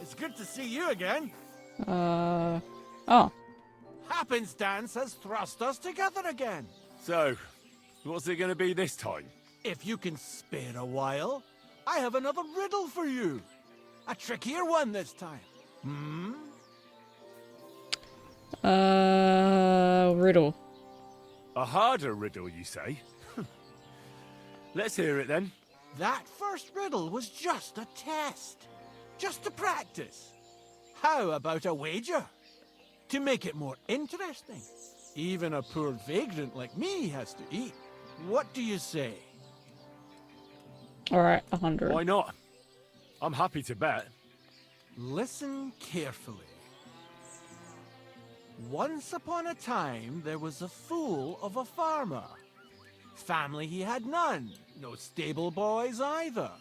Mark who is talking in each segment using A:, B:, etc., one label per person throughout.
A: It's good to see you again.
B: Oh.
A: Happenstance has thrust us together again.
C: So, what's it gonna be this time?
A: If you can spare a while, I have another riddle for you. A trickier one this time. Hmm?
B: Riddle.
C: A harder riddle, you say? Let's hear it then.
A: That first riddle was just a test. Just to practice. How about a wager? To make it more interesting. Even a poor vagrant like me has to eat. What do you say?
B: Alright, 100.
C: Why not? I'm happy to bet.
A: Listen carefully. Once upon a time, there was a fool of a farmer. Family he had none, no stable boys either.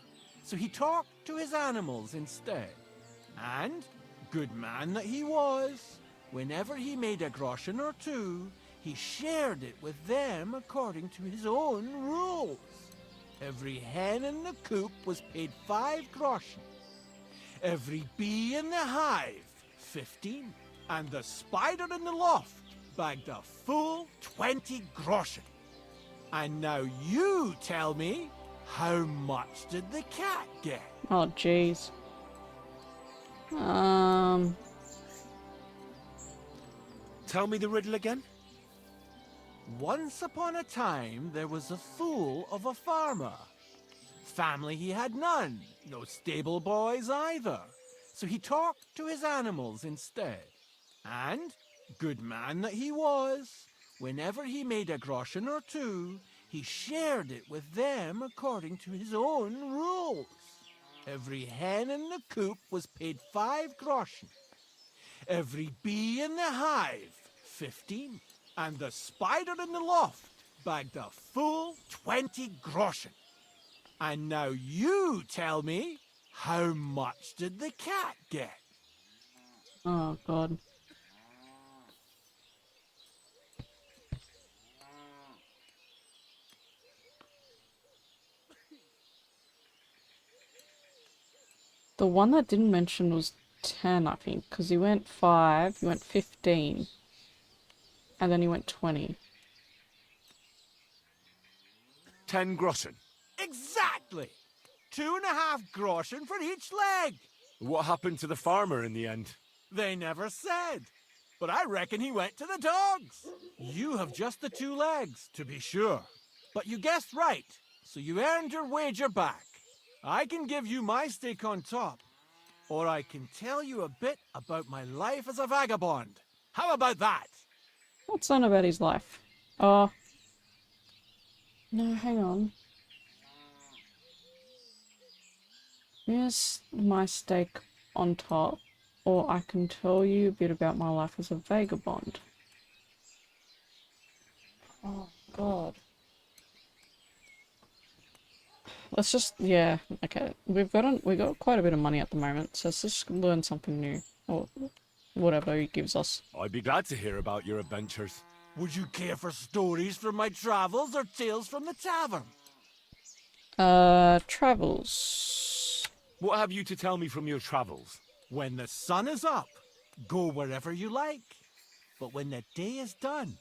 A: So he talked to his animals instead. And, good man that he was, whenever he made a groschen or two, he shared it with them according to his own rules. Every hen in the coop was paid 5 groschen. Every bee in the hive, 15. And the spider in the loft bagged a full 20 groschen. And now you tell me, how much did the cat get?
B: Oh, jeez.
C: Tell me the riddle again.
A: Once upon a time, there was a fool of a farmer. Family he had none, no stable boys either. So he talked to his animals instead. And, good man that he was, whenever he made a groschen or two, he shared it with them according to his own rules. Every hen in the coop was paid 5 groschen. Every bee in the hive, 15. And the spider in the loft bagged a full 20 groschen. And now you tell me, how much did the cat get?
B: Oh, God. The one that didn't mention was 10, I think, because he went 5, he went 15, and then he went 20.
C: 10 groschen.
A: Exactly! 2.5 groschen for each leg.
C: What happened to the farmer in the end?
A: They never said. But I reckon he went to the dogs. You have just the 2 legs, to be sure. But you guessed right, so you earned your wager back. I can give you my stake on top, or I can tell you a bit about my life as a vagabond. How about that?
B: What's on about his life? Oh. No, hang on. Here's my stake on top, or I can tell you a bit about my life as a vagabond. Oh, God. Let's just, yeah, okay. We got quite a bit of money at the moment, so let's just learn something new, or whatever he gives us.
C: I'd be glad to hear about your adventures.
A: Would you care for stories from my travels or tales from the tavern?
B: Travels.
C: What have you to tell me from your travels?
A: When the sun is up, go wherever you like. But when the day is done,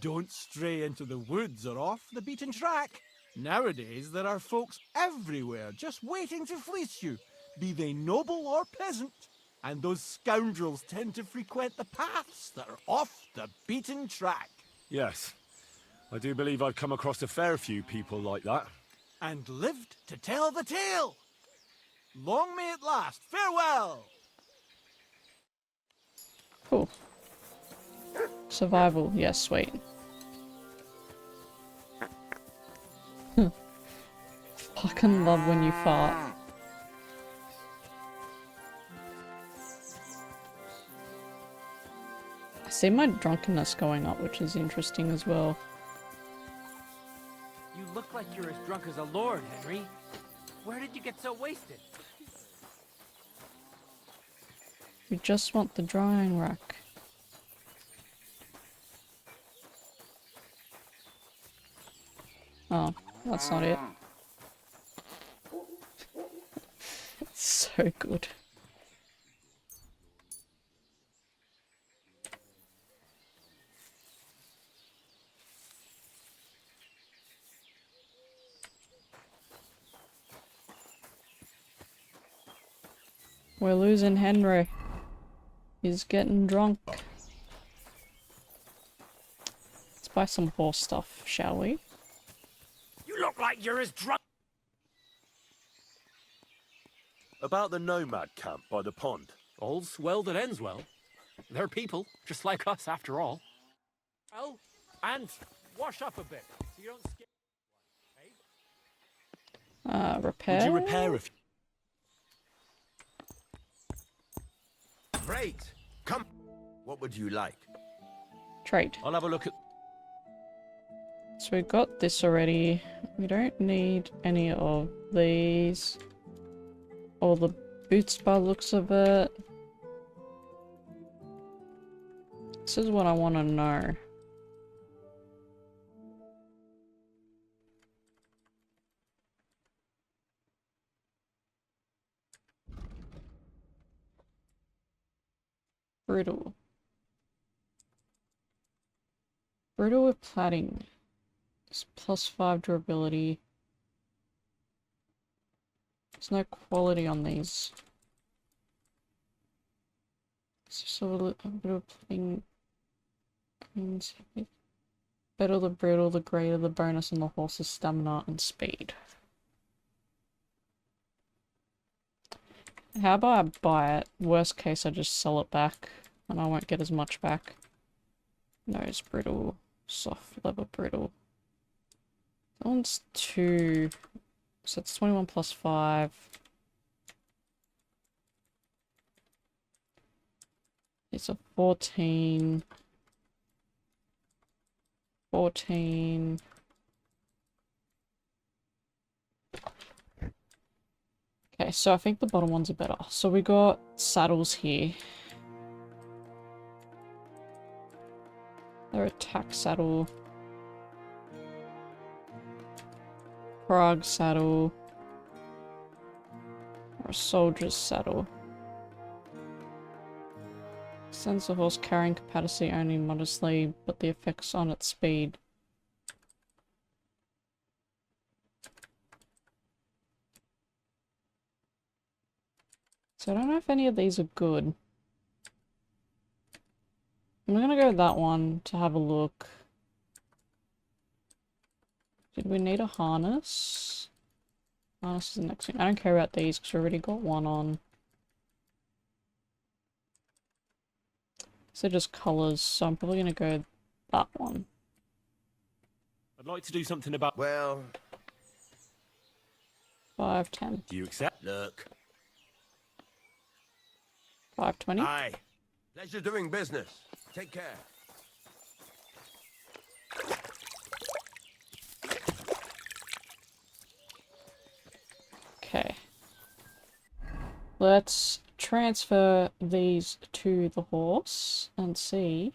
A: don't stray into the woods or off the beaten track. Nowadays, there are folks everywhere just waiting to fleece you, be they noble or peasant. And those scoundrels tend to frequent the paths that are off the beaten track.
C: Yes, I do believe I've come across a fair few people like that.
A: And lived to tell the tale. Long may it last. Farewell!
B: Cool. Survival, yes, sweet. Fucking love when you fart. I see my drunkenness going up, which is interesting as well.
D: You look like you're as drunk as a lord, Henry. Where did you get so wasted?
B: We just want the drying rack. Oh, that's not it. It's so good. We're losing Henry. He's getting drunk. Let's buy some horse stuff, shall we?
C: You look like you're as drunk. About the nomad camp by the pond.
D: All's well that ends well. They're people, just like us after all. Oh, and wash up a bit, so you don't skip.
B: Repair?
C: Would you repair a few?
E: Great. Come. What would you like?
B: Trade.
C: I'll have a look at...
B: So we got this already. We don't need any of these. All the boots by the looks of it. This is what I want to know. Brittle. Brittle with plating. It's +5 durability. There's no quality on these. It's just a bit of plating. Better the brittle, the greater the bonus on the horse's stamina and speed. How about I buy it? Worst case, I just sell it back, and I won't get as much back. No, it's brittle. Soft leather brittle. That one's 2. So it's 21 plus 5. It's a 14. 14. Okay, so I think the bottom ones are better. So we got saddles here. Their attack saddle. Frog saddle. Or a soldier's saddle. Extends the horse carrying capacity only modestly, but the effects on its speed. So I don't know if any of these are good. I'm gonna go with that one to have a look. Did we need a harness? Harness is the next thing. I don't care about these because we already got one on. So just colours, so I'm probably gonna go that one.
C: I'd like to do something about...
E: Well,
B: 510.
C: Do you accept?
E: look.
B: 520.
E: Aye. Pleasure doing business. Take care.
B: Okay. Let's transfer these to the horse and see.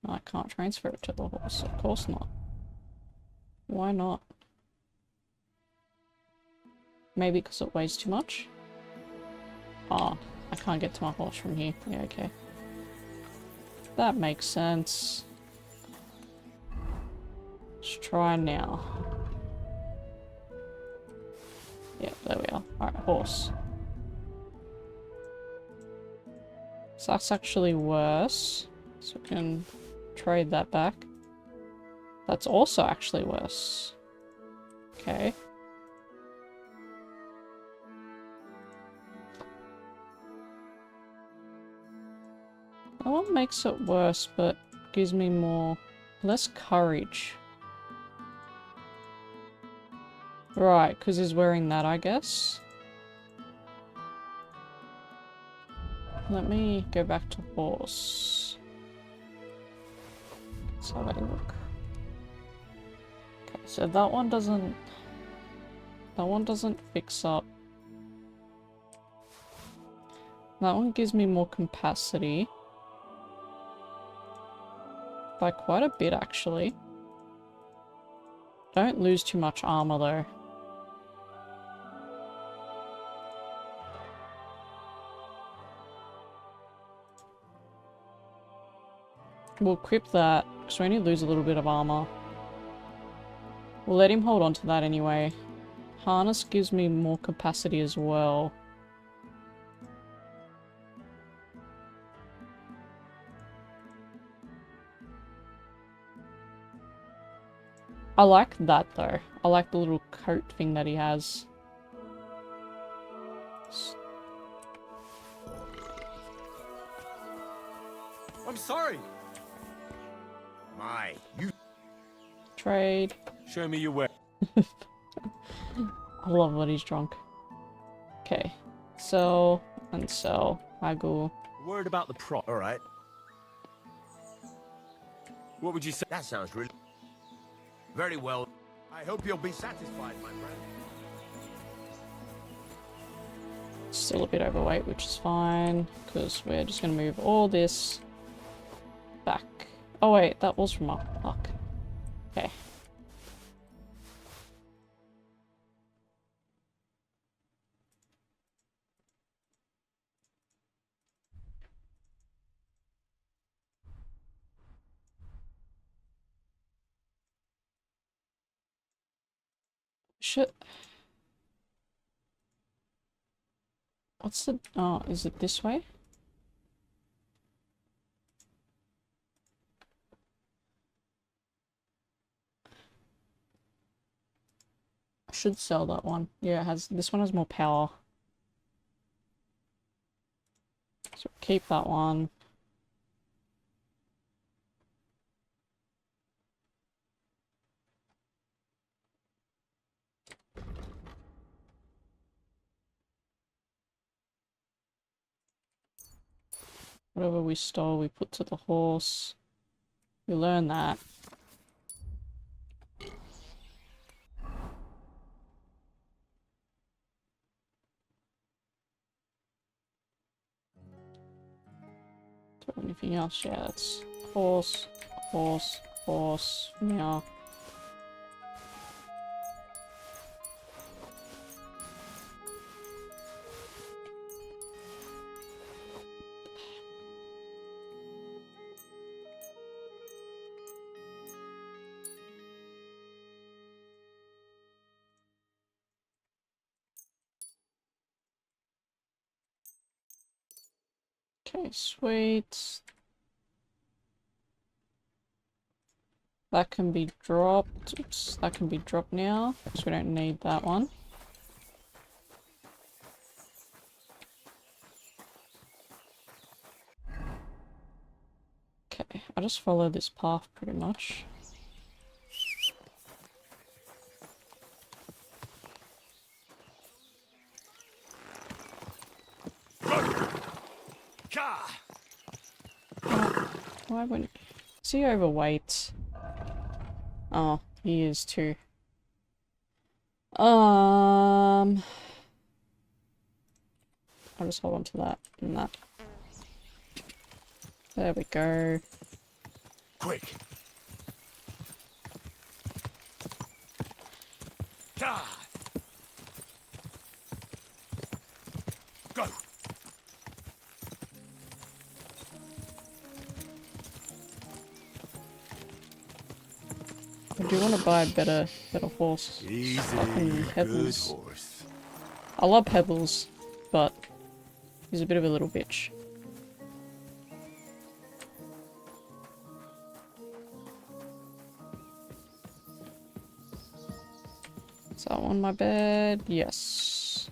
B: No, I can't transfer it to the horse. Of course not. Why not? Maybe because it weighs too much? Oh, I can't get to my horse from here. Yeah, okay. That makes sense. Let's try now. Yeah, there we are. Alright, horse. So that's actually worse. So we can trade that back. That's also actually worse. Okay. That one makes it worse, but gives me less courage. Right, because he's wearing that, I guess. Let me go back to horse. Let's have a look. Okay, so that one doesn't fix up. That one gives me more capacity. By quite a bit, actually. Don't lose too much armor, though. We'll equip that, because we only lose a little bit of armor. We'll let him hold on to that anyway. Harness gives me more capacity as well. I like that though. I like the little coat thing that he has.
C: I'm sorry.
E: My, you.
B: Trade.
C: Show me your way.
B: I love when he's drunk. Okay. Sell and sell. Haggle.
C: Word about the prop.
E: All right.
C: What would you say?
E: That sounds really. Very well. I hope you'll be satisfied, my friend.
B: Still a bit overweight, which is fine, because we're just going to move all this back. Oh wait, that was from up. Fuck. Okay. Shit. What's the... Oh, is it this way? I should sell that one. Yeah, it has... This one has more power. So keep that one. Whatever we stole, we put to the horse. We learn that. So anything else? Yeah, it's horse, horse, horse. Now. Okay, sweet. That can be dropped. Oops, that can be dropped now, because we don't need that one. Okay, I just follow this path pretty much. Why wouldn't... Is he overweight? Oh, he is too. I'll just hold on to that and that. There we go.
C: Quick. Ah. Go.
B: I do want to buy a better horse.
C: Easy.
B: Fucking
C: Good
B: Pebbles.
C: horse.
B: I love Pebbles, but he's a bit of a little bitch. Is that on my bed? Yes.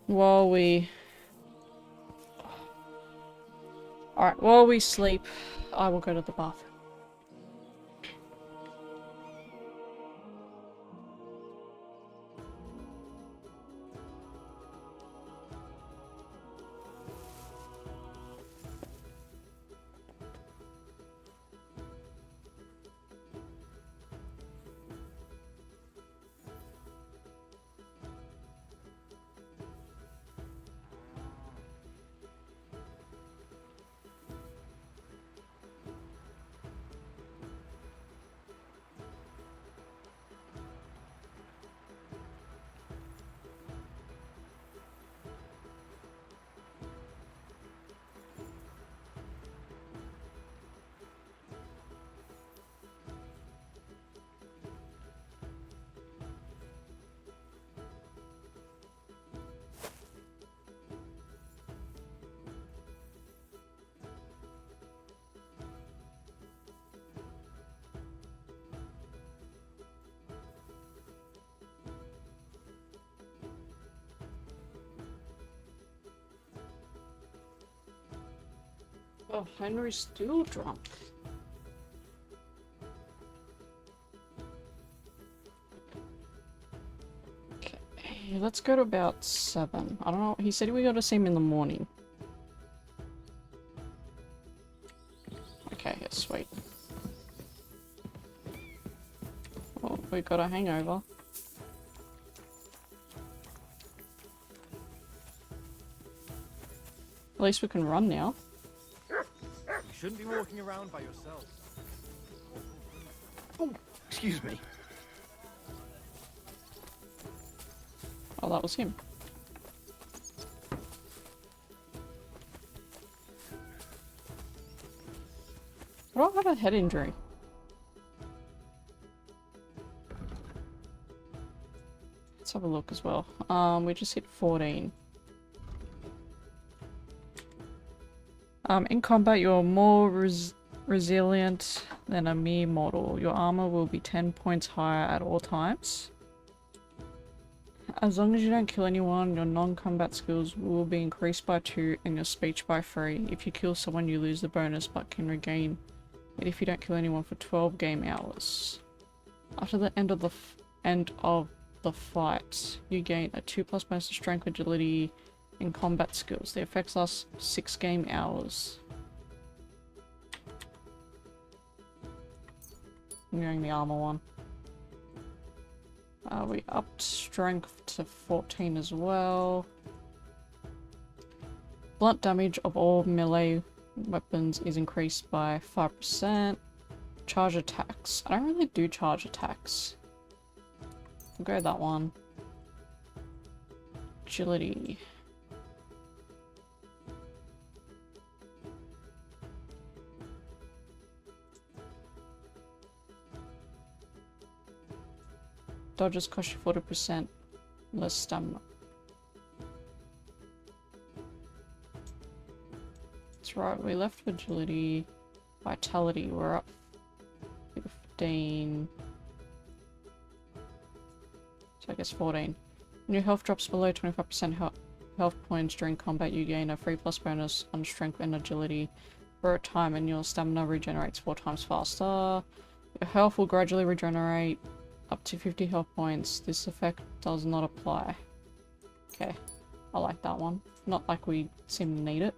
B: While we... Alright, while we sleep, I will go to the bathroom. Oh, Henry's still drunk. Okay, let's go to about 7. I don't know, he said we gotta see him in the morning. Okay, yeah, sweet. Oh, we got a hangover. At least we can run now.
F: You shouldn't be walking around by yourself.
E: Oh, excuse me.
B: Oh, that was him. I don't have a head injury. Let's have a look as well. We just hit 14. In combat, you're more resilient than a mere mortal. Your armor will be 10 points higher at all times. As long as you don't kill anyone, your non-combat skills will be increased by 2 and your speech by 3. If you kill someone, you lose the bonus but can regain it if you don't kill anyone for 12 game hours. After the end of the fight, you gain a 2+ bonus to strength, agility, and combat skills. The effects last 6 game hours. I'm doing the armor one. We upped strength to 14 as well. Blunt damage of all melee weapons is increased by 5%. Charge attacks. I don't really do charge attacks. We'll go that one. Agility. Dodges cost you 40% less stamina. That's right, we left agility. Vitality, we're up 15. So I guess 14. When your health drops below 25% health points during combat, you gain a 3+ bonus on strength and agility for a time, and your stamina regenerates 4 times faster. Your health will gradually regenerate up to 50 health points. This effect does not apply. Okay, I like that one. Not like we seem to need it.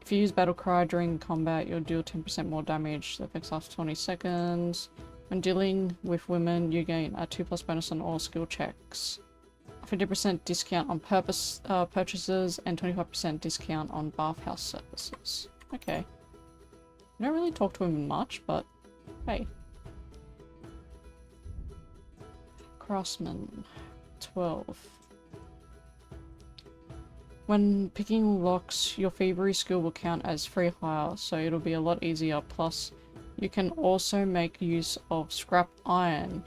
B: If you use Battle Cry during combat, you'll deal 10% more damage. The effects last 20 seconds. When dealing with women, you gain a 2+ bonus on all skill checks. 50% discount on purchases and 25% discount on bathhouse services. Okay. I don't really talk to him much, but hey. Craftsman. 12. When picking locks, your thievery skill will count as free hire, so it'll be a lot easier. Plus, you can also make use of scrap iron,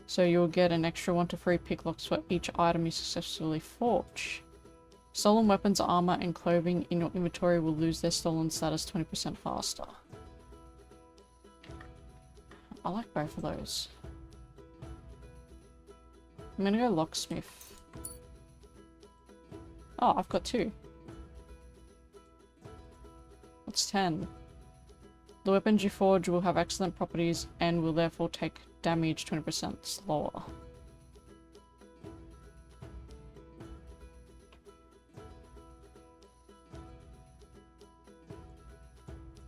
B: so you'll get an extra 1 to 3 pick locks for each item you successfully forge. Stolen weapons, armor, and clothing in your inventory will lose their stolen status 20% faster. I like both of those. I'm gonna go locksmith. Oh, I've got 2. What's 10? The weapons you forge will have excellent properties and will therefore take damage 20% slower.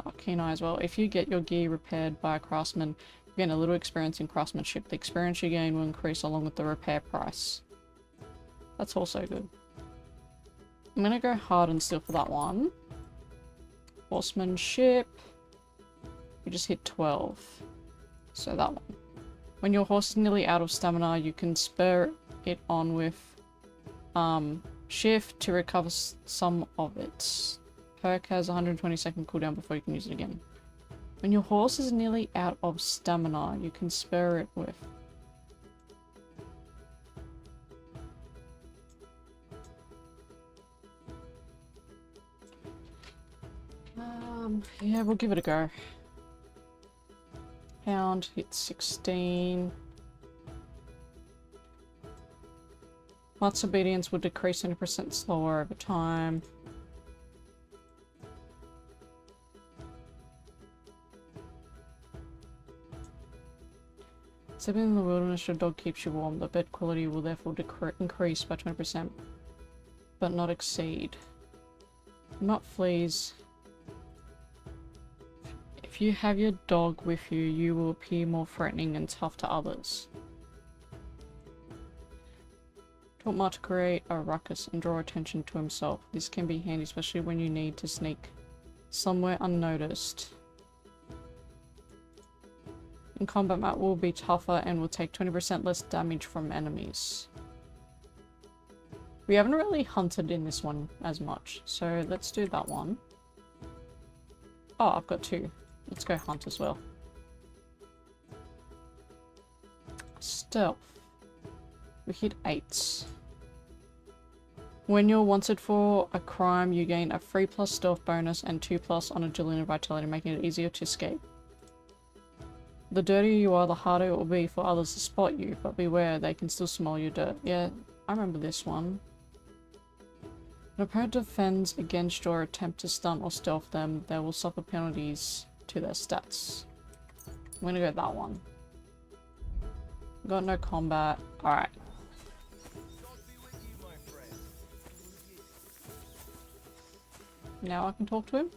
B: Oh, keen eye as well. If you get your gear repaired by a craftsman, you gain a little experience in craftsmanship. The experience you gain will increase along with the repair price. That's also good. I'm gonna go hard and steel for that one. Horsemanship. We just hit 12. So that one. When your horse is nearly out of stamina, you can spur it on with shift to recover some of it. Perk has 120-second cooldown before you can use it again. When your horse is nearly out of stamina, you can spur it with yeah, we'll give it a go. Pound hits 16. Heart's obedience will decrease 20% slower over time. Sleeping in the wilderness, your dog keeps you warm. The bed quality will therefore increase by 20%, but not exceed. Not fleas. If you have your dog with you, you will appear more threatening and tough to others. Taught Mar to create a ruckus and draw attention to himself. This can be handy, especially when you need to sneak somewhere unnoticed. In combat, Matt will be tougher and will take 20% less damage from enemies. We haven't really hunted in this one as much, so let's do that one. Oh, I've got 2. Let's go hunt as well. Stealth. We hit 8. When you're wanted for a crime, you gain a 3+ stealth bonus and 2+ on agility and vitality, making it easier to escape. The dirtier you are, the harder it will be for others to spot you, but beware, they can still smell your dirt. Yeah, I remember this one. An opponent defends against your attempt to stun or stealth them, they will suffer penalties to their stats. I'm gonna go that one. Got no combat. Alright. Now I can talk to him?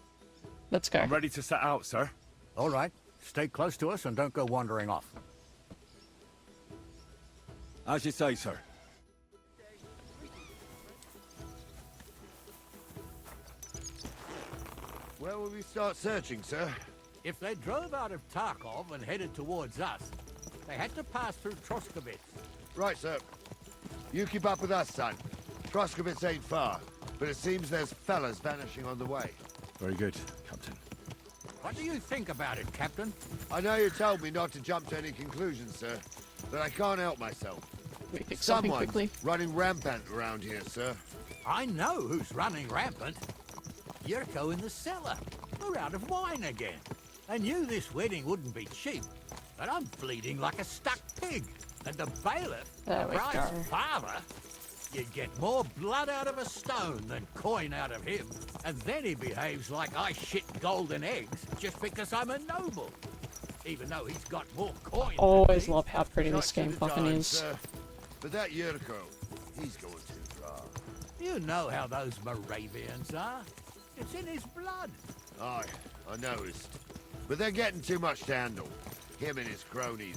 B: Let's go.
C: I'm ready to set out, sir.
E: All right. Stay close to us and don't go wandering off.
C: As you say, sir.
E: Where will we start searching, sir?
A: If they drove out of Tarkov and headed towards us, they had to pass through Troskovitz.
E: Right, sir. You keep up with us, son. Troskovitz ain't far, but it seems there's fellas vanishing on the way.
C: Very good, Captain.
A: What do you think about it, Captain?
E: I know you told me not to jump to any conclusions, sir, but I can't help myself.
B: We fix something
E: Someone's
B: quickly.
E: running rampant around here, sir.
A: I know who's running rampant. Yurko in the cellar. We're out of wine again. I knew this wedding wouldn't be cheap, but I'm bleeding like a stuck pig. And the bailiff,
B: There
A: the
B: we
A: bride's
B: go.
A: father, you'd get more blood out of a stone than coin out of him. And then he behaves like I shit golden eggs just because I'm a noble. Even though he's got more coin than
B: Always
A: me.
B: love how pretty this
E: Shots to
B: game
E: the
B: fucking
E: time,
B: is.
E: sir. But that Yurko, he's going too far.
A: You know how those Moravians are. It's in his blood.
E: Aye, I noticed. But they're getting too much to handle. Him and his cronies.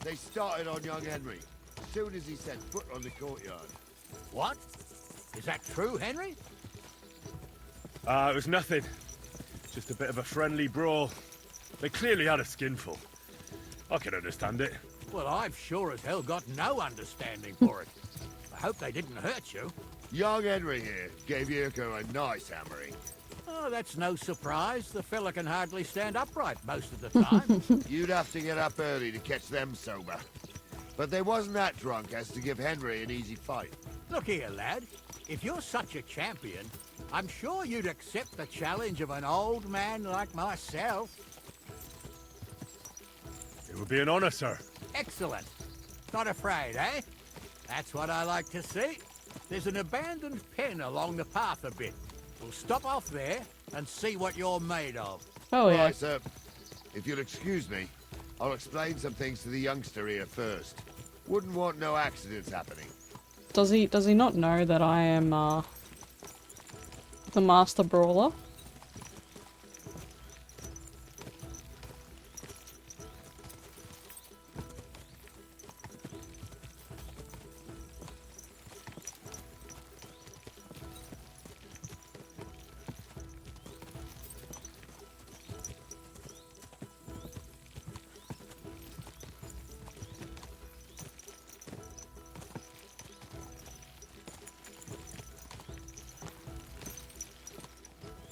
E: They started on young Henry as soon as he set foot on the courtyard.
A: What? Is that true, Henry?
C: It was nothing. Just a bit of a friendly brawl. They clearly had a skinful. I can understand it.
A: Well, I've sure as hell got no understanding for it. I hope they didn't hurt you.
E: Young Henry here gave Yurko a nice hammering.
A: Oh, that's no surprise. The fella can hardly stand upright most of the time.
E: You'd have to get up early to catch them sober. But they wasn't that drunk as to give Henry an easy fight.
A: Look here, lad. If you're such a champion, I'm sure you'd accept the challenge of an old man like myself.
C: It would be an honor, sir.
A: Excellent. Not afraid, eh? That's what I like to see. There's an abandoned pen along the path a bit. We'll stop off there and see what you're made of.
B: Oh yeah.
E: Right, sir. If you'll excuse me, I'll explain some things to the youngster here first. Wouldn't want no accidents happening.
B: Does he not know that I am the master brawler?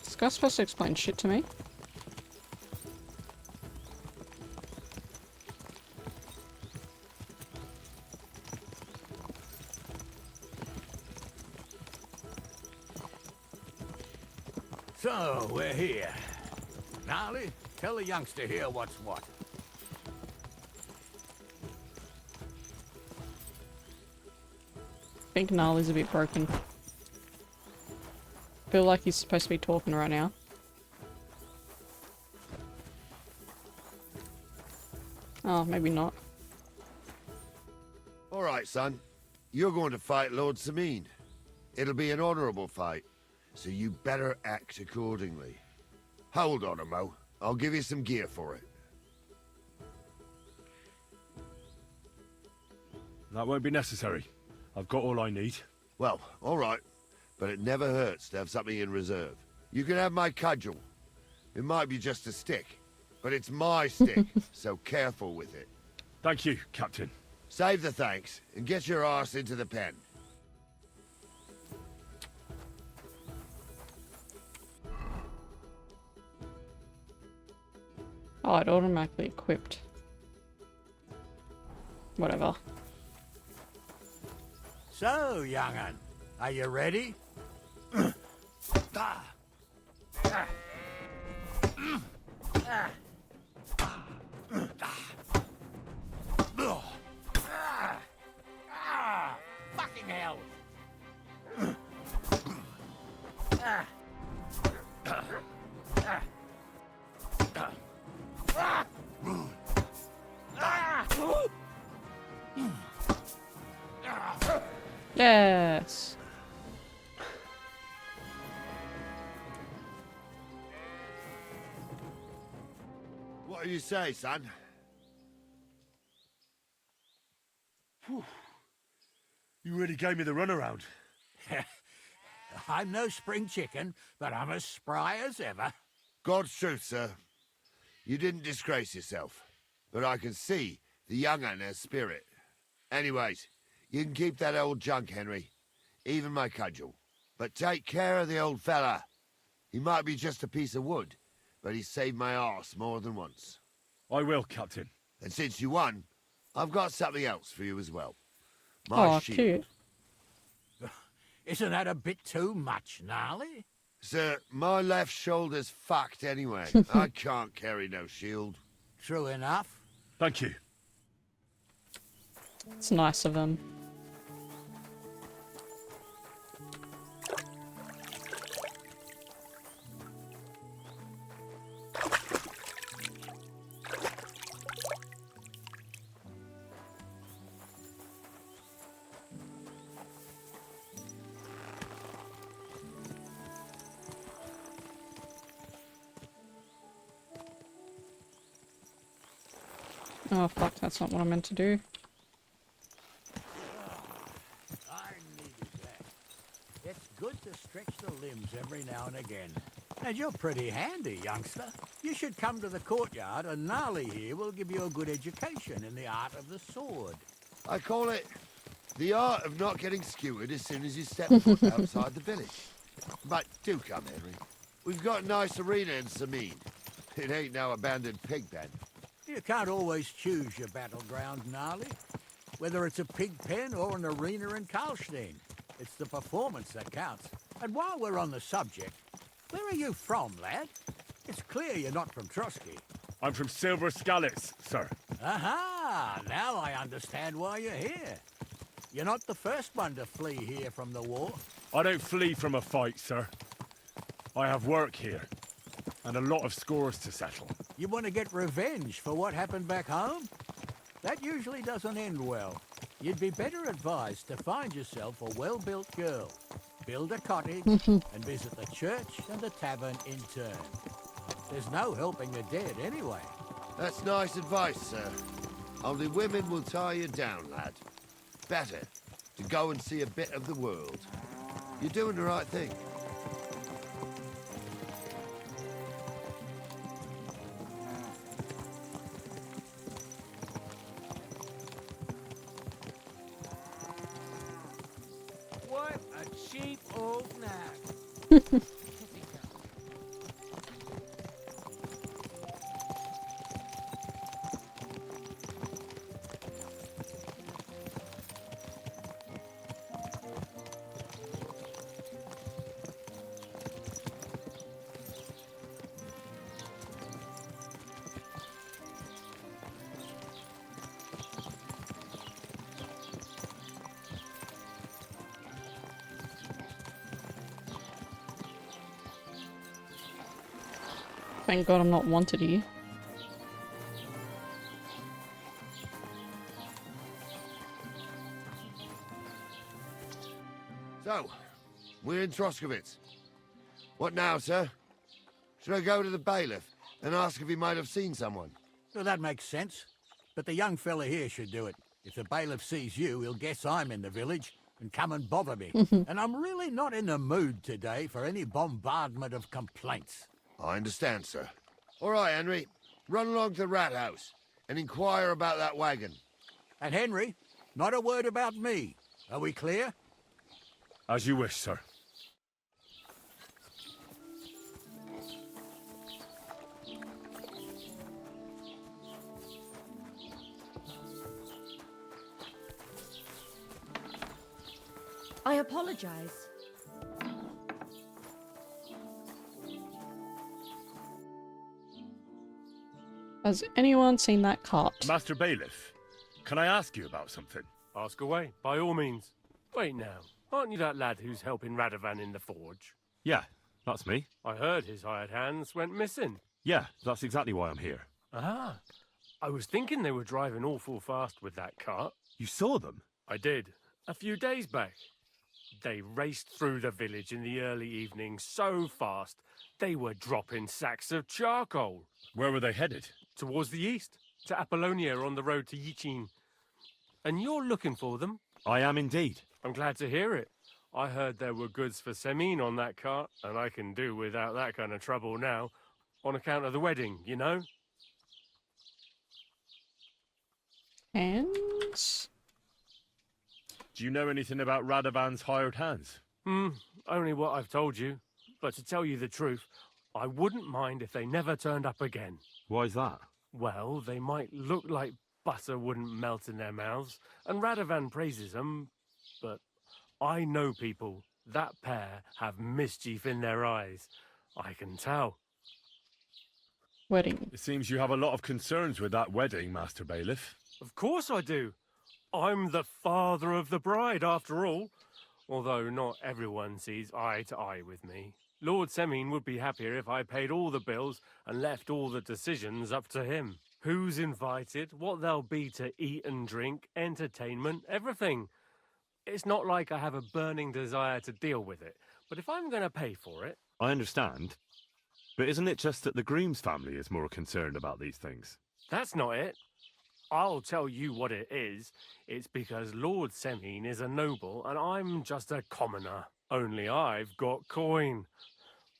B: This guy's supposed to explain shit to me.
A: So, we're here. Gnarly, tell the youngster here what's what.
B: think Gnarly's a bit broken. Feel like he's supposed to be talking right now. Oh, maybe not.
E: All right, son. You're going to fight Lord Sameen. It'll be an honorable fight, so you better act accordingly. Hold on, Mo. I'll give you some gear for it.
C: That won't be necessary. I've got all I need.
E: Well, all right. But it never hurts to have something in reserve. You can have my cudgel. It might be just a stick, but it's my stick, so careful with it.
C: Thank you, Captain.
E: Save the thanks, and get your arse into the pen.
B: Oh, it automatically equipped. Whatever.
A: So, young'un, are you ready? Fucking hell!
B: Yes.
E: What do you say, son?
C: Whew. You really gave me the runaround.
A: I'm no spring chicken, but I'm as spry as ever.
E: God's truth, sir. You didn't disgrace yourself, but I can see the young un has spirit. Anyways, you can keep that old junk, Henry. Even my cudgel. But take care of the old fella. He might be just a piece of wood, but he saved my arse more than once.
C: I will, Captain.
E: And since you won, I've got something else for you as well. My
B: Oh,
E: shield.
B: cute.
A: Isn't that a bit too much, Gnarly?
E: Sir, my left shoulder's fucked anyway. I can't carry no shield.
A: True enough.
C: Thank you.
B: It's nice of him. Oh fuck, that's not what I meant to do.
A: I needed that. It's good to stretch the limbs every now and again. And you're pretty handy, youngster. You should come to the courtyard, and Gnarly here will give you a good education in the art of the sword.
E: I call it the art of not getting skewered as soon as you step foot outside the village. But do come, Henry. We've got a nice arena in Sameen. It ain't no abandoned pig pen.
A: You can't always choose your battleground, Gnarly. Whether it's a pig pen or an arena in Karlstein, it's the performance that counts. And while we're on the subject, where are you from, lad? It's clear you're not from Trotsky.
C: I'm from Silver Scallops, sir.
A: Aha! Now I understand why you're here. You're not the first one to flee here from the war.
C: I don't flee from a fight, sir. I have work here, and a lot of scores to settle.
A: You want to get revenge for what happened back home? That usually doesn't end well. You'd be better advised to find yourself a well-built girl, build a cottage, and visit the church and the tavern in turn. There's no helping the dead anyway.
E: That's nice advice, sir. Only women will tie you down, lad. Better to go and see a bit of the world. You're doing the right thing.
A: What a cheap old knack.
B: Thank God I'm not wanted here.
E: So, we're in Troskowitz. What now, sir? Should I go to the bailiff and ask if he might have seen someone?
G: Well, that makes sense. But the young fella here should do it. If the bailiff sees you, he'll guess I'm in the village and come and bother me. And I'm really not in the mood today for any bombardment of complaints.
E: I understand, sir. All right, Henry. Run along to the rat house and inquire about that wagon.
G: And Henry, not a word about me. Are we clear?
C: As you wish, sir.
H: I apologize.
B: Has anyone seen that cart?
C: Master Bailiff, can I ask you about something?
I: Ask away, by all means. Wait now, aren't you that lad who's helping Radovan in the forge?
C: Yeah, that's me.
I: I heard his hired hands went missing.
C: Yeah, that's exactly why I'm here.
I: Ah, I was thinking they were driving awful fast with that cart.
C: You saw them?
I: I did, a few days back. They raced through the village in the early evening so fast, they were dropping sacks of charcoal.
C: Where were they headed?
I: Towards the east, to Apollonia on the road to Yichin. And you're looking for them?
C: I am indeed.
I: I'm glad to hear it. I heard there were goods for Semine on that cart, and I can do without that kind of trouble now, on account of the wedding, you know?
B: And...
C: Do you know anything about Radovan's hired hands?
I: Only what I've told you. But to tell you the truth, I wouldn't mind if they never turned up again.
C: Why's that?
I: Well, they might look like butter wouldn't melt in their mouths, and Radovan praises them, but I know people. That pair have mischief in their eyes. I can tell.
B: wedding.
C: It seems you have a lot of concerns with that wedding, Master Bailiff.
I: Of course I do. I'm the father of the bride, after all. Although not everyone sees eye to eye with me. Lord Semine would be happier if I paid all the bills and left all the decisions up to him. Who's invited, what there'll be to eat and drink, entertainment, everything. It's not like I have a burning desire to deal with it, but if I'm going to pay for it...
C: I understand. But isn't it just that the groom's family is more concerned about these things?
I: That's not it. I'll tell you what it is. It's because Lord Semine is a noble and I'm just a commoner. Only I've got coin.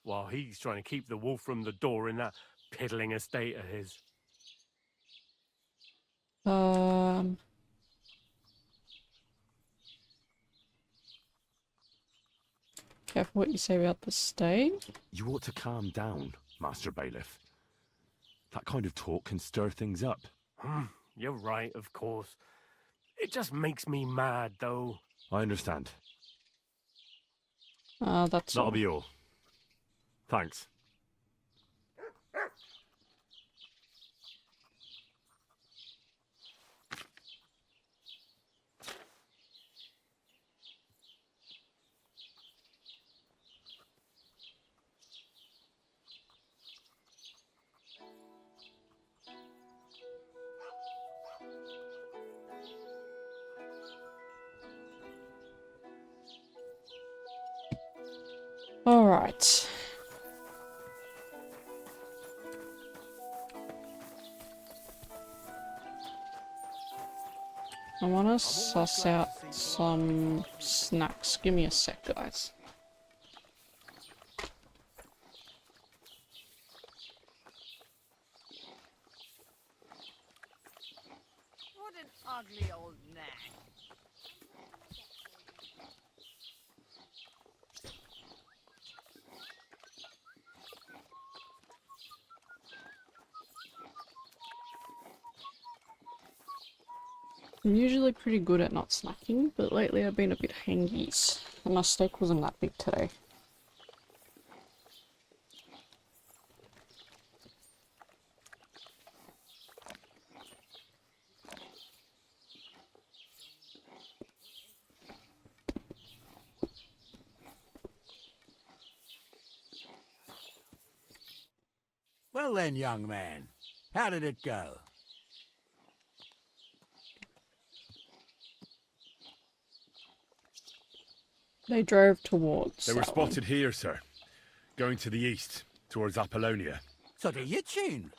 I: While he's trying to keep the wolf from the door in that piddling estate of his.
B: Careful what you say about the stay.
C: You ought to calm down, Master Bailiff. That kind of talk can stir things up.
I: You're right, of course. It just makes me mad, though.
C: I understand.
B: That's
C: That'll
B: all.
C: be all. Thanks.
B: All right. I want to suss out some snacks. Give me a sec, guys.
J: What an ugly old nag.
B: I'm usually pretty good at not snacking, but lately I've been a bit hangy, and my steak wasn't that big today.
G: Well, Well then, young man, how did it go?
B: They drove towards.
C: They were
B: that one.
C: spotted here, sir. Going to the east, towards Apollonia.
G: So to Yitchin?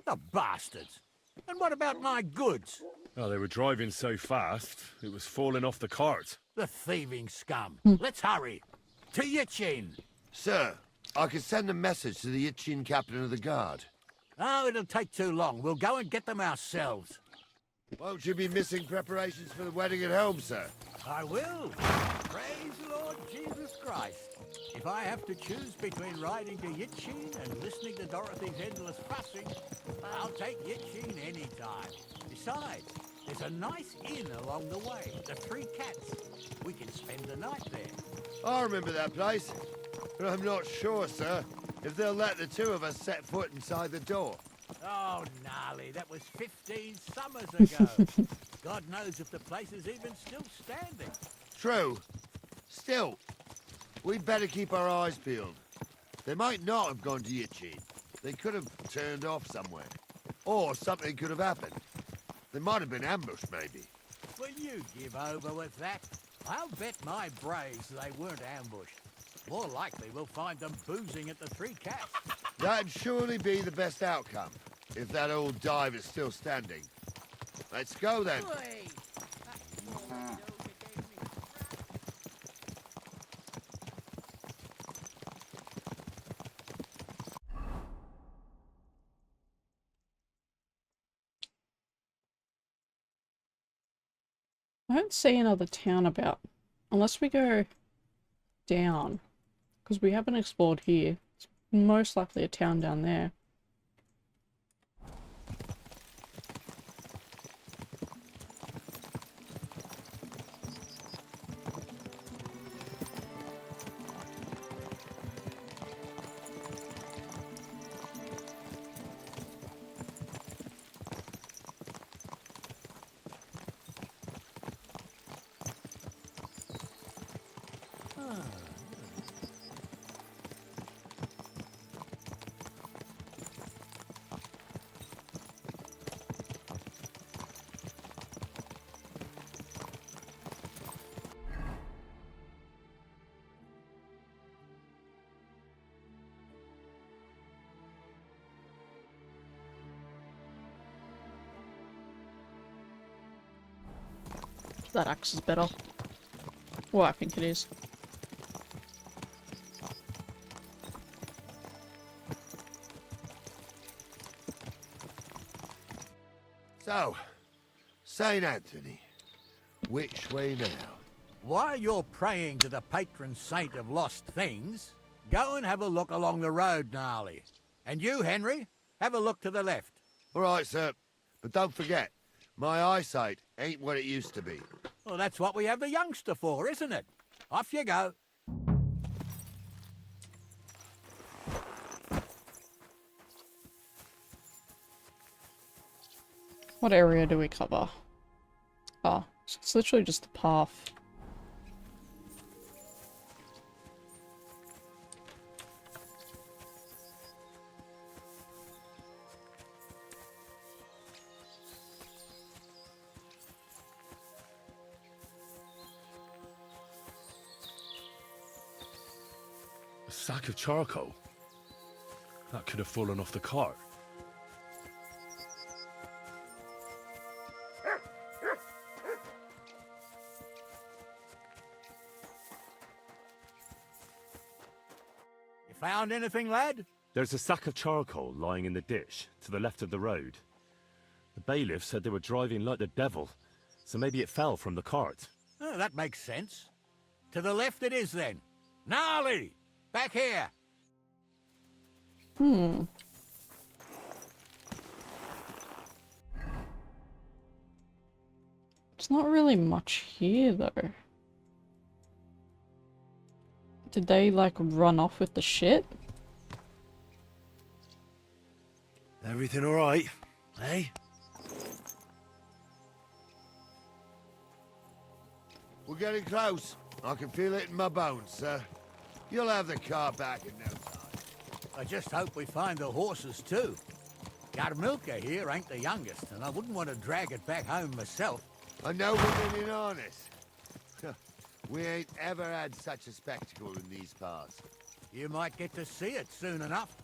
G: The bastards. And what about my goods?
C: Oh, they were driving so fast, it was falling off the cart.
G: The thieving scum. Let's hurry. To Yitchin.
E: Sir, I can send a message to the Itchin captain of the guard.
G: Oh, it'll take too long. We'll go and get them ourselves.
E: Won't you be missing preparations for the wedding at home, sir?
G: I will. Praise the Lord Jesus Christ. If I have to choose between riding to Yitchin and listening to Dorothy's endless fussing, I'll take Yitchin any time. Besides, there's a nice inn along the way, the Three Cats. We can spend the night there.
E: I remember that place, but I'm not sure, sir, if they'll let the two of us set foot inside the door.
G: Oh, gnarly, that was 15 summers ago. God knows if the place is even still standing.
E: True. Still, we'd better keep our eyes peeled. They might not have gone to Yitchin. They could have turned off somewhere. Or something could have happened. They might have been ambushed, maybe.
G: Will you give over with that? I'll bet my braves they weren't ambushed. More likely we'll find them boozing at the Three Cats.
E: That'd surely be the best outcome, if that old dive is still standing. Let's go, then.
J: Oi!
B: I don't see another town about, unless we go down, because we haven't explored here. It's most likely a town down there. That axe is better. Well, I think it is.
E: So, St. Anthony, which way now?
G: While you're praying to the patron saint of lost things, go and have a look along the road, gnarly. And you, Henry, have a look to the left.
E: All right, sir. But don't forget, my eyesight ain't what it used to be.
G: Well, that's what we have the youngster for, isn't it? Off you go.
B: What area do we cover? Oh, it's literally just the path.
C: A sack of charcoal? That could have fallen off the cart.
G: You found anything, lad?
C: There's a sack of charcoal lying in the ditch to the left of the road. The bailiff said they were driving like the devil, so maybe it fell from the cart.
G: Oh, that makes sense. To the left it is, then. Gnarly! Back here!
B: It's not really much here, though. Did they, like, run off with the shit?
C: Everything all right, eh?
E: We're getting close. I can feel it in my bones, sir. You'll have the car back in no time.
G: I just hope we find the horses too. Yarmilka here ain't the youngest, and I wouldn't want to drag it back home myself.
E: A nobleman in harness. We ain't ever had such a spectacle in these parts.
G: You might get to see it soon enough.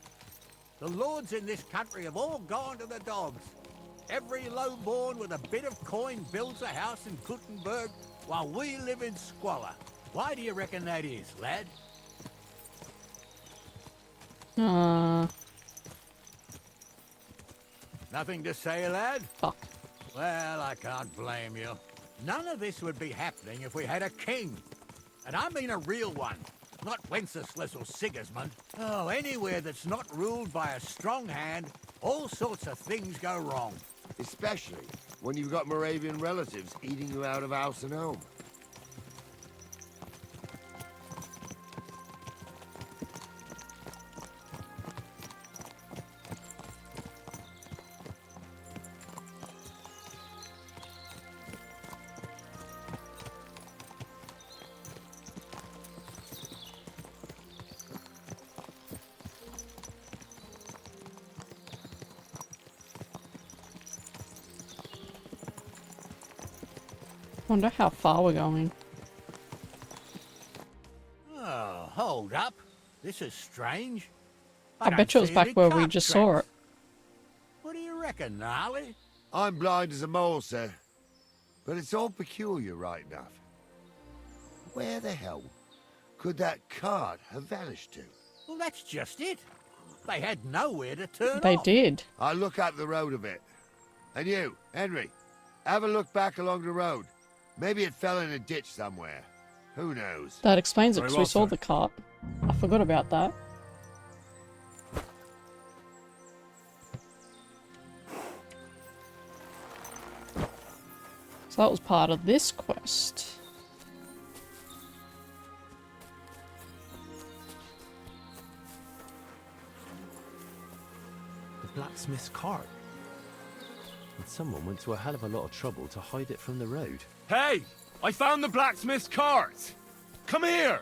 G: The lords in this country have all gone to the dogs. Every lowborn with a bit of coin builds a house in Gutenberg while we live in squalor. Why do you reckon that is, lad? Nothing to say, lad?
B: Fuck.
G: Well, I can't blame you. None of this would be happening if we had a king. And I mean a real one. Not Wenceslas or Sigismund. Oh, anywhere that's not ruled by a strong hand, all sorts of things go wrong.
E: Especially when you've got Moravian relatives eating you out of house and home.
B: Wonder how far we're going.
G: Oh, hold up. This is strange.
B: I
G: don't
B: bet you it was
G: see
B: back
G: any
B: where we
G: cart
B: just saw
G: tracks.
B: it.
G: What do you reckon, Gnarly?
E: I'm blind as a mole, sir. But it's all peculiar, right enough. Where the hell could that cart have vanished to?
G: Well, that's just it. They had nowhere to turn
B: They
G: off.
B: did.
E: I'll look up the road a bit. And you, Henry, have a look back along the road. Maybe it fell in a ditch somewhere. Who knows?
B: That explains it
C: Very
B: because
C: well,
B: we saw
C: sir.
B: the cart. I forgot about that. So that was part of this quest.
F: The blacksmith's cart. And someone went to a hell of a lot of trouble to hide it from the road.
C: Hey! I found the blacksmith's cart! Come here!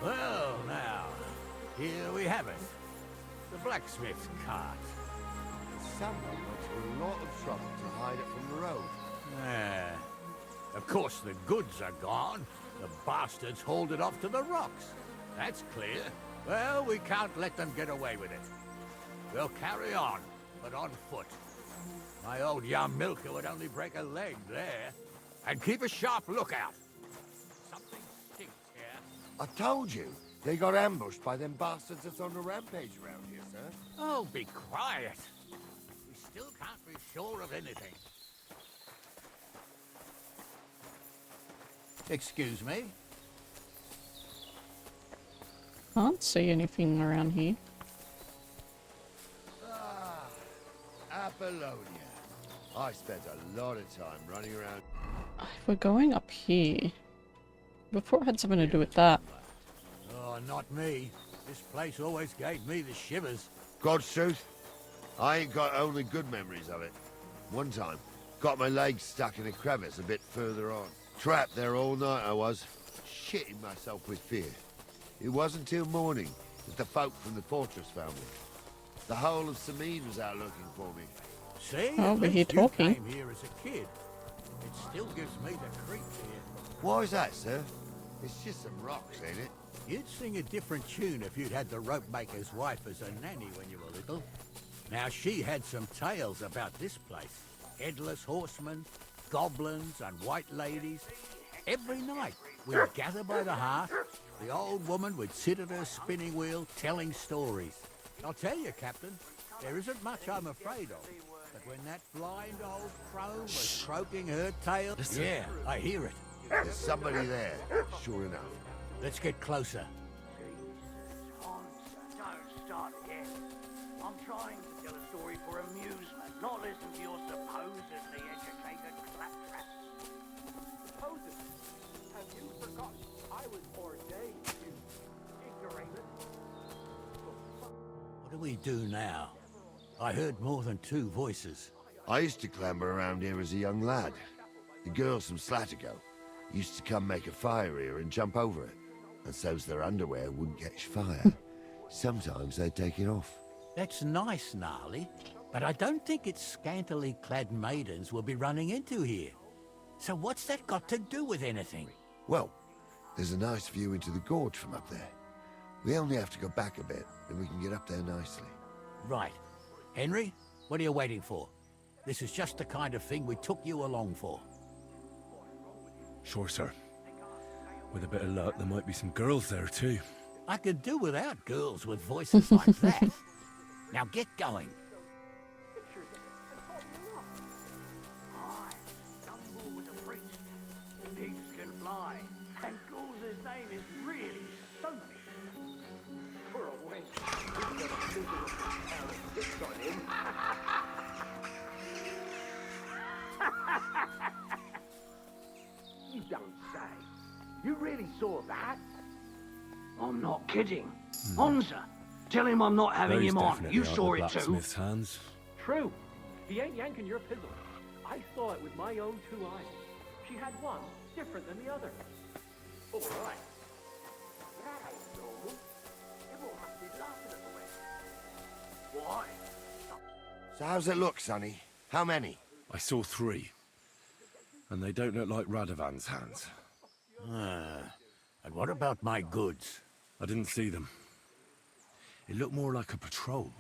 G: Well, now, here we have it. The blacksmith's cart.
E: Someone went to a lot of trouble to hide it from the road.
G: Ah, of course, the goods are gone. The bastards hauled it off to the rocks. That's clear. Well, we can't let them get away with it. We'll carry on, but on foot. My old Yarmilka would only break a leg there. And keep a sharp lookout. Something stinks here.
E: I told you, they got ambushed by them bastards that's on the rampage around here, sir.
G: Oh, be quiet. We still can't be sure of anything. Excuse me?
B: Can't see anything around here.
E: Ah, Apollonia. I spent a lot of time running around.
B: If we're going up here, before it had something to do with that.
G: Oh, not me. This place always gave me the shivers.
E: God's truth, I ain't got only good memories of it. One time, got my legs stuck in a crevice a bit further on. Trapped there all night I was, shitting myself with fear. It wasn't till morning that the folk from the fortress found me. The whole of Samine was out looking for me.
G: See?
B: Oh,
G: At
B: we're here
G: least you
B: talking.
G: came here as a kid. It still gives me the creeps here.
E: Why is that, sir? It's just some rocks, ain't it?
G: You'd sing a different tune if you'd had the rope maker's wife as a nanny when you were little. Now, she had some tales about this place. Headless horsemen, goblins, and white ladies. Every night, we'd gather by the hearth. The old woman would sit at her spinning wheel telling stories. I'll tell you, Captain, there isn't much I'm afraid of. But when that blind old crone was stroking her tail... Yeah, I hear it.
E: There's somebody there, sure enough.
G: Let's get closer.
K: Don't start again. I'm trying to tell a story for amusement, not listen to your supposedly educated claptrap.
D: Supposedly? Have you forgotten I was ordained, you ignoramus?
G: do we do now? I heard more than 2 voices.
E: I used to clamber around here as a young lad. The girls from Slatigo used to come make a fire here and jump over it. And so's their underwear wouldn't catch fire. Sometimes they'd take it off.
G: That's nice, Gnarly, but I don't think it's scantily clad maidens we'll be running into here. So what's that got to do with anything?
E: Well, there's a nice view into the gorge from up there. We only have to go back a bit, and we can get up there nicely.
G: Right. Henry, what are you waiting for? This is just the kind of thing we took you along for.
C: Sure, sir. With a bit of luck, there might be some girls there too.
G: I could do without girls with voices like that. Now get going.
K: I stumble with a priest. Pigs can fly, and Gulz's name is really Stony. For a wench, he's got a miserable pair of sticks on him. You don't say. You really saw that? I'm not kidding. Onza, tell him I'm not having him on. You saw it too.
C: Blacksmith's hands.
D: True. He ain't yanking your pizzle. I saw it with my own 2 eyes. She had one different than the other.
K: All right. That ain't normal. Everyone must be laughing at the way. Why?
E: So how's it look, Sonny? How many?
C: I saw 3. And they don't look like Radovan's hands.
G: And what about my goods?
C: I didn't see them. It looked more like a patrol.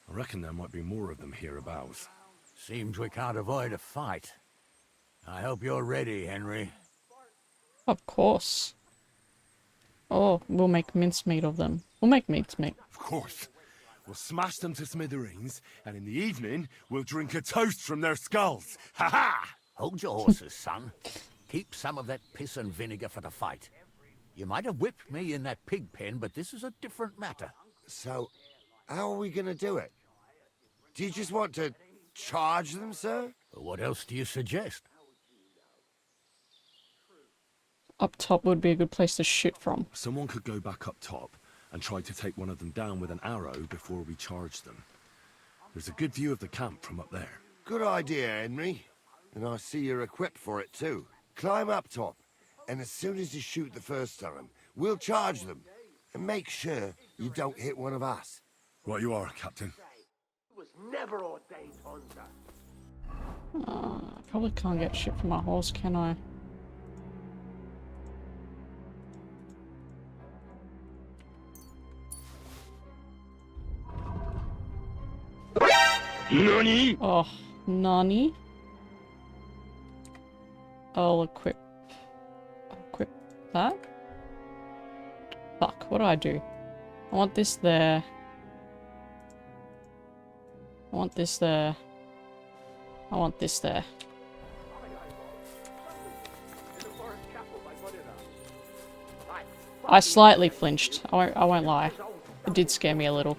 C: I reckon there might be more of them hereabouts.
G: Seems we can't avoid a fight. I hope you're ready, Henry.
B: Of course. Oh, we'll make mincemeat of them. We'll make mincemeat.
C: Of course. We'll smash them to smithereens, and in the evening, we'll drink a toast from their skulls. Ha-ha!
G: Hold your horses, son. Keep some of that piss and vinegar for the fight. You might have whipped me in that pig pen, but this is a different matter.
E: So, how are we gonna do it? Do you just want to charge them, sir?
G: What else do you suggest?
B: Up top would be a good place to shoot from.
C: Someone could go back up top and try to take one of them down with an arrow before we charge them. There's a good view of the camp from up there.
E: Good idea, Henry. And I see you're equipped for it, too. Climb up top, and as soon as you shoot the first time, we'll charge them. And make sure you don't hit one of us.
C: Right you are, Captain.
K: It was never ordained, Onza.
B: I probably can't get shit from my horse, can I?
C: Nani?
B: Oh, nani? I'll equip that. Fuck, what do I do? I want this there. I want this there. I want this there. I slightly flinched. I won't lie. It did scare me a little.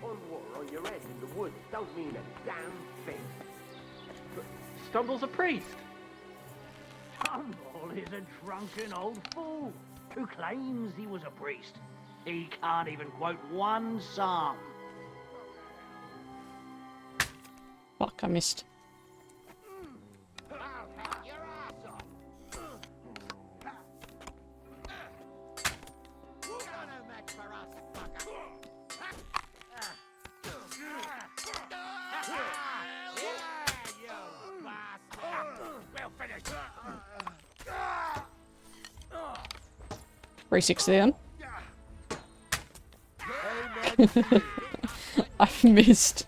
D: Stumble's a priest.
K: Stumble is a drunken old fool who claims he was a priest. He can't even quote one psalm.
B: Fuck, I missed. .360 then. I've missed.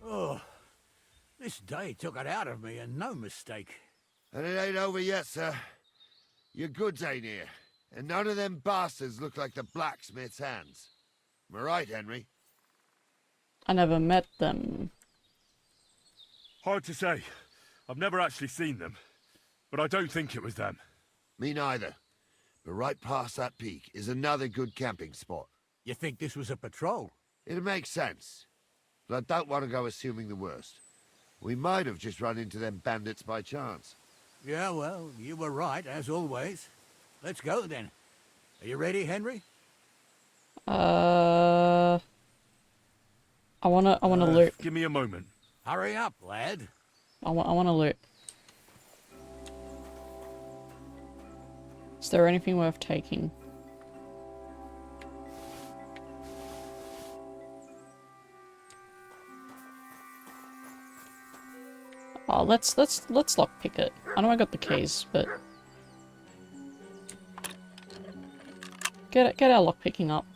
G: Oh, this day took it out of me, and no mistake.
E: And it ain't over yet, sir. Your goods ain't here. And none of them bastards look like the blacksmith's hands. Am I right, Henry?
B: I never met them.
C: Hard to say. I've never actually seen them. But I don't think it was them.
E: Me neither. But right past that peak is another good camping spot.
G: You think this was a patrol?
E: It makes sense. But I don't want to go assuming the worst. We might have just run into them bandits by chance.
G: Yeah, well, you were right, as always. Let's go, then. Are you ready, Henry?
B: I wanna loot.
C: Give me a moment.
G: Hurry up, lad.
B: I wanna loot. Is there anything worth taking? Oh, let's lockpick it. I know I got the keys, but get our lockpicking up.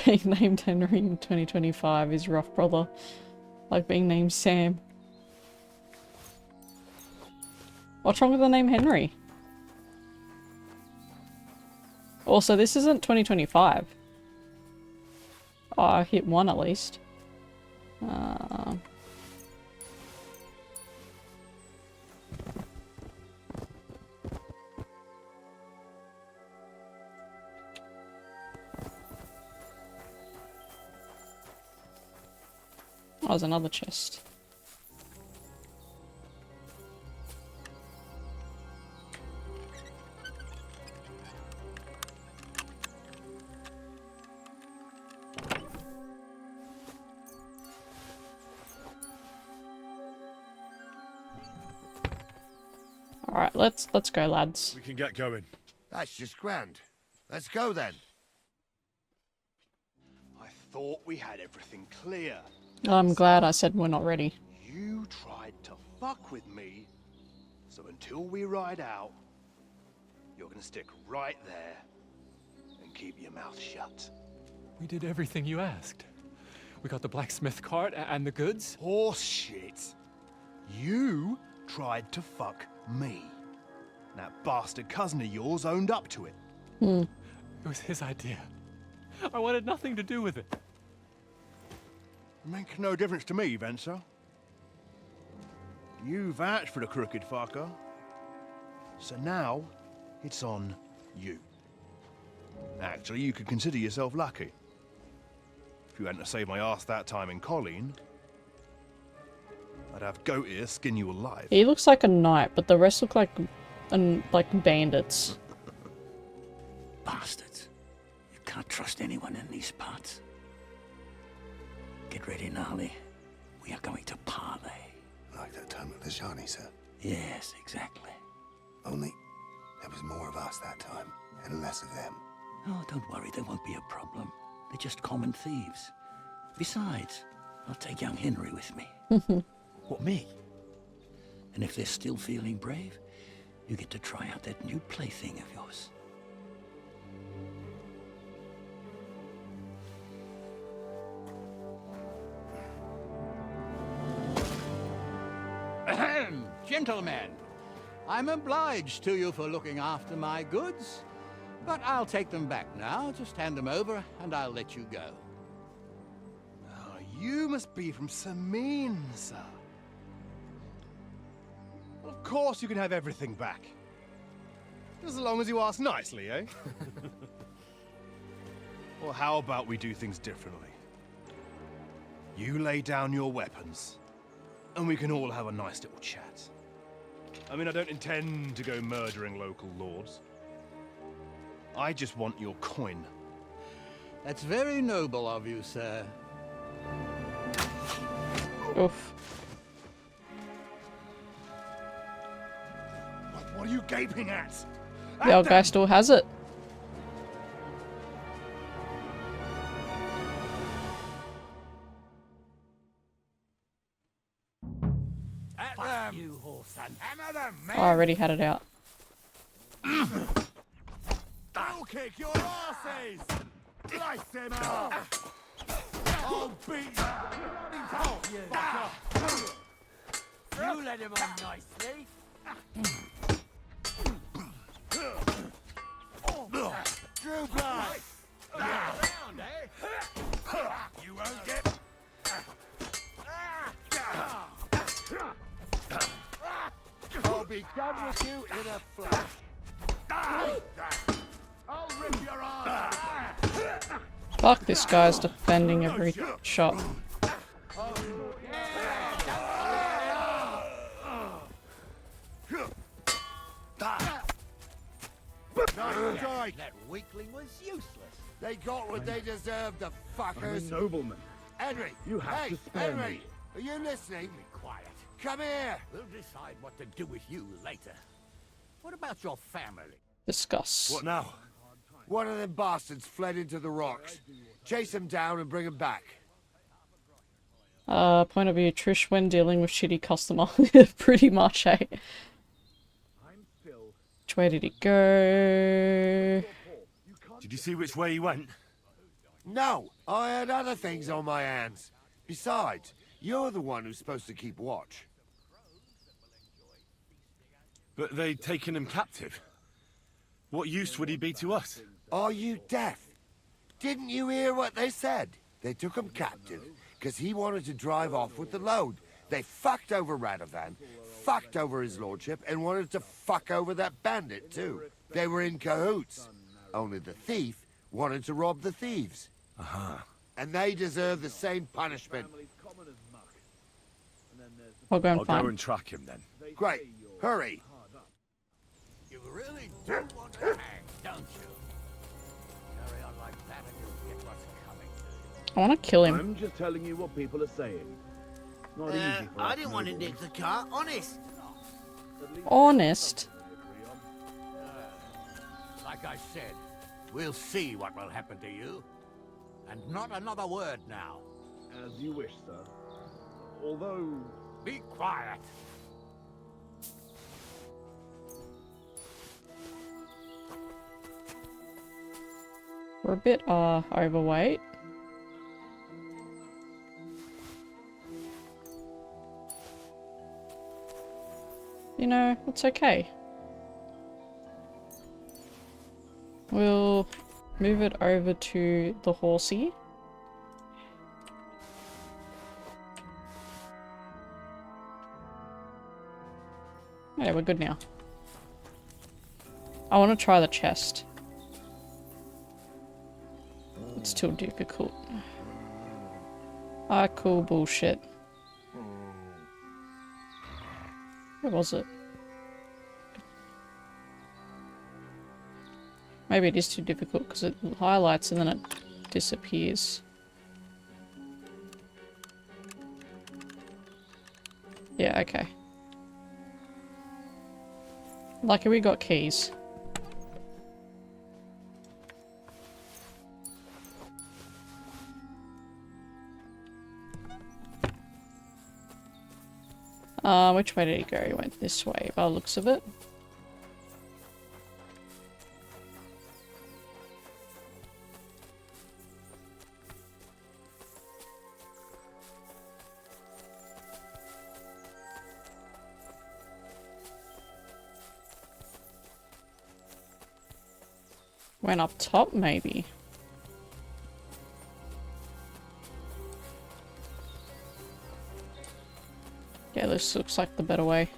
B: Being named Henry in 2025 is rough, brother. Like being named Sam. What's wrong with the name Henry? Also, this isn't 2025. Oh, I hit one at least. Oh, there's another chest. Alright, let's go, lads.
C: We can get going.
E: That's just grand. Let's go then.
L: I thought we had everything clear.
B: I'm glad I said we're not ready.
L: You tried to fuck with me, so until we ride out, you're gonna stick right there and keep your mouth shut.
D: We did everything you asked. We got the blacksmith cart and the goods.
L: Horse shit. You tried to fuck me. That bastard cousin of yours owned up to it.
D: It was his idea. I wanted nothing to do with it.
L: Make no difference to me, Venser. You vouched for the crooked fucker. So now, it's on you. Actually, you could consider yourself lucky. If you hadn't saved my ass that time in Colleen, I'd have goat ear skin you alive.
B: He looks like a knight, but the rest look like bandits.
G: Bastards. You can't trust anyone in these parts. Get ready, Gnarly. We are going to parley.
M: Like that time with the Shani, sir?
G: Yes, exactly.
M: Only there was more of us that time, and less of them.
G: Oh, don't worry, there won't be a problem. They're just common thieves. Besides, I'll take young Henry with me.
L: What, me?
G: And if they're still feeling brave, you get to try out that new plaything of yours. Ahem, gentlemen. I'm obliged to you for looking after my goods, but I'll take them back now. Just hand them over, and I'll let you go.
L: Oh, you must be from Samin, sir. Well, of course you can have everything back. Just as long as you ask nicely, eh? Well, how about we do things differently? You lay down your weapons, and we can all have a nice little chat. I mean, I don't intend to go murdering local lords. I just want your coin.
G: That's very noble of you, sir.
B: Oof.
L: What are you gaping at?
B: The old guy still has it.
G: At you, Whoreson. Hammer them,
B: Oh, I already had it out.
E: I'll kick your asses! Slice them up! I'll beat you!
J: You let him on nicely.
E: True blood!
J: Around, eh?
E: You won't get... I'll be done with you in a flash. I'll rip your arm.
B: Fuck, this guy's defending every shot.
E: I'll right.
G: That weakling was useless.
E: They got what they deserved, the
N: I'm a
E: fuckers.
N: nobleman.
E: Henry!
N: You have
E: hey,
N: to spare
E: Henry!
N: me.
E: Are you listening?
G: Be quiet.
E: Come here!
G: We'll decide what to do with you later. What about your family?
B: Discuss.
C: What now?
E: One of them bastards fled into the rocks. Chase him down and bring him back.
B: Point of view, Trish when dealing with shitty customer. Pretty much, eh? Which way did he go?
C: Did you see which way he went?
E: No, I had other things on my hands. Besides, you're the one who's supposed to keep watch.
C: But they'd taken him captive. What use would he be to us?
E: Are you deaf? Didn't you hear what they said? They took him captive because he wanted to drive off with the load. They fucked over Radovan, fucked over his lordship, and wanted to fuck over that bandit too. They were in cahoots. Only the thief wanted to rob the thieves. And they deserve the same punishment.
B: I'll go and
C: I'll
B: find
C: go and track him then.
E: Great. Hurry.
G: You really do want to hang, don't you? Carry on like that and you'll get what's coming to you.
B: I want to kill him.
N: I'm just telling you what people are saying. Not easy for
J: I
N: us
J: didn't want to
N: noblemen.
J: nick the car, honest.
B: Honest.
G: Like I said, we'll see what will happen to you. And not another word now.
N: As you wish, sir. Although...
G: Be quiet.
B: We're a bit, overweight. You know, it's okay. We'll move it over to the horsey. Yeah, we're good now. I want to try the chest. It's too difficult. Ah, cool bullshit. Where was it? Maybe it is too difficult because it highlights and then it disappears. Yeah, okay. Lucky we got keys. Which way did he go? He went this way by the looks of it. Went up top, maybe. Yeah, this looks like the better way.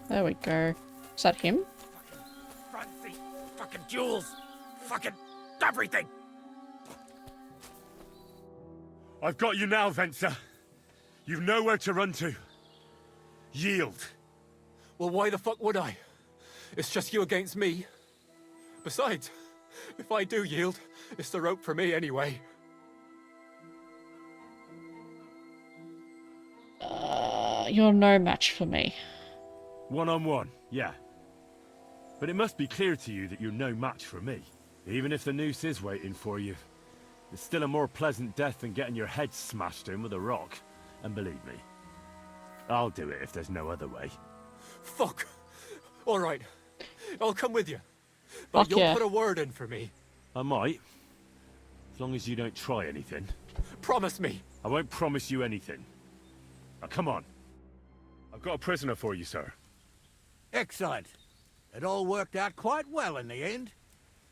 B: There we go. Is that him?
D: Front seat, fucking jewels, fucking everything.
C: I've got you now, Venser. You've nowhere to run to. Yield.
D: Well, why the fuck would I? It's just you against me. Besides, if I do yield, it's the rope for me anyway.
B: You're no match for me.
C: One-on-one, yeah. But it must be clear to you that you're no match for me. Even if the noose is waiting for you. It's still a more pleasant death than getting your head smashed in with a rock. And believe me, I'll do it if there's no other way.
D: Fuck! Alright, I'll come with you. But
B: Fuck
D: you'll
B: yeah.
D: put a word in for me.
C: I might. As long as you don't try anything.
D: Promise me.
C: I won't promise you anything. Now come on. I've got a prisoner for you, sir.
G: Excellent. It all worked out quite well in the end.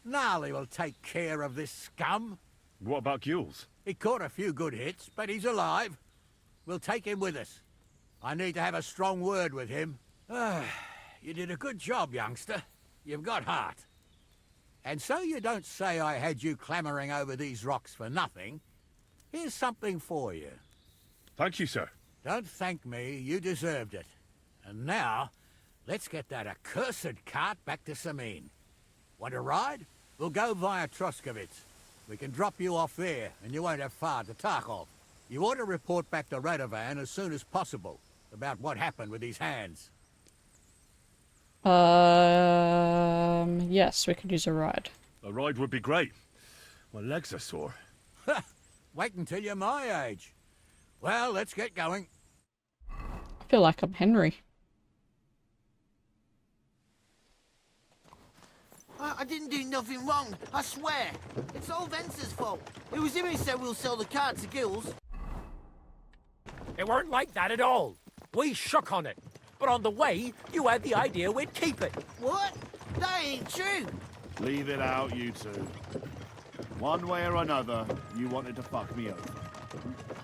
G: Gnarly will take care of this scum.
C: What about Gules?
G: He caught a few good hits, but he's alive. We'll take him with us. I need to have a strong word with him. You did a good job, youngster. You've got heart. And so you don't say I had you clambering over these rocks for nothing. Here's something for you.
C: Thank you, sir.
G: Don't thank me, you deserved it. And now, let's get that accursed cart back to Sameen. Want a ride? We'll go via Troskowitz. We can drop you off there, and you won't have far to Tarkov. You ought to report back to Radovan as soon as possible about what happened with his hands.
B: Yes, we could use a ride.
C: A ride would be great. My legs are sore.
G: Wait until you're my age. Well, let's get going.
B: I feel like I'm Henry.
O: I didn't do nothing wrong, I swear. It's all Vence's fault. It was him who said we'll sell the car to Gills.
D: It weren't like that at all. We shook on it. But on the way, you had the idea we'd keep it.
O: What? That ain't true.
N: Leave it out, you two. One way or another, you wanted to fuck me over.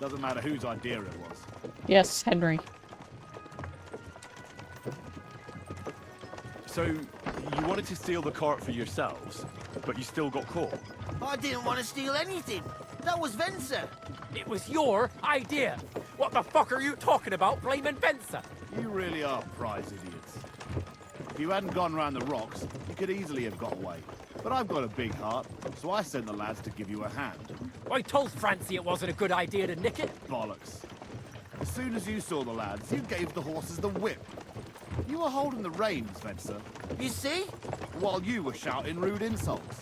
N: Doesn't matter whose idea it was.
B: Yes, Henry.
C: So, you wanted to steal the cart for yourselves, but you still got caught?
O: I didn't want to steal anything. That was Vencer.
D: It was your idea. What the fuck are you talking about, blaming Vencer?
N: You really are prize idiots. If you hadn't gone round the rocks, you could easily have got away. But I've got a big heart, so I sent the lads to give you a hand.
D: I told Francie it wasn't a good idea to nick it.
N: Bollocks. As soon as you saw the lads, you gave the horses the whip. You were holding the reins, Vencer.
O: You see?
N: While you were shouting rude insults.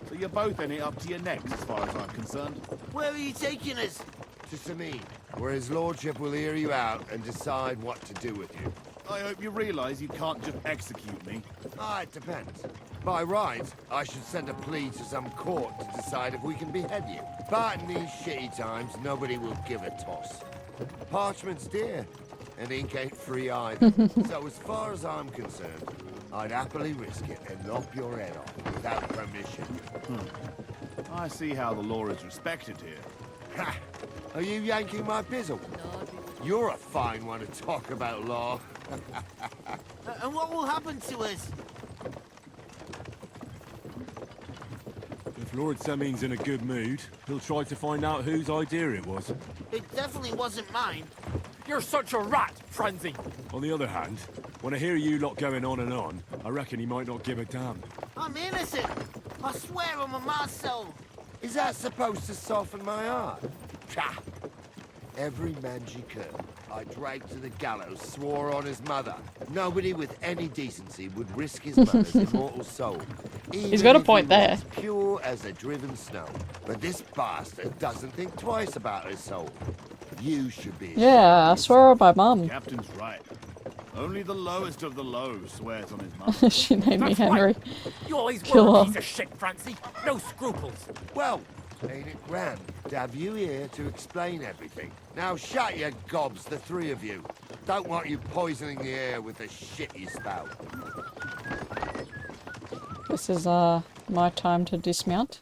N: So you're both in it up to your necks, as far as I'm concerned.
O: Where are you taking us?
E: To Sameen, where his lordship will hear you out and decide what to do with you.
N: I hope you realise you can't just execute me.
E: Ah, it depends. By rights, I should send a plea to some court to decide if we can behead you. But in these shitty times, nobody will give a toss. Parchment's dear, and ink ain't free either. So as far as I'm concerned, I'd happily risk it and lop your head off without permission.
N: I see how the law is respected here.
E: Ha! Are you yanking my pizzle? You're a fine one to talk about law.
O: And what will happen to us?
C: If Lord Seming's in a good mood, he'll try to find out whose idea it was.
O: It definitely wasn't mine.
D: You're such a rat, Francie.
C: On the other hand, when I hear you lot going on, I reckon he might not give a damn.
O: I'm innocent. I swear on my soul.
E: Is that supposed to soften my heart? Pah! Every man she could, I dragged to the gallows, swore on his mother. Nobody with any decency would risk his mother's immortal soul.
B: He's got a point there.
E: As pure as the driven snow. But this bastard doesn't think twice about his soul. You should be.
B: Yeah, I swear by mum.
N: Captain's right. Only the lowest of the low swears on his mother.
B: She named me Henry.
D: You always
B: Kill
D: were a
B: her.
D: piece of shit, Francie. No scruples.
E: Well, ain't it grand to have you here to explain everything? Now shut your gobs, the three of you. Don't want you poisoning the air with the shit you spout.
B: This is my time to dismount.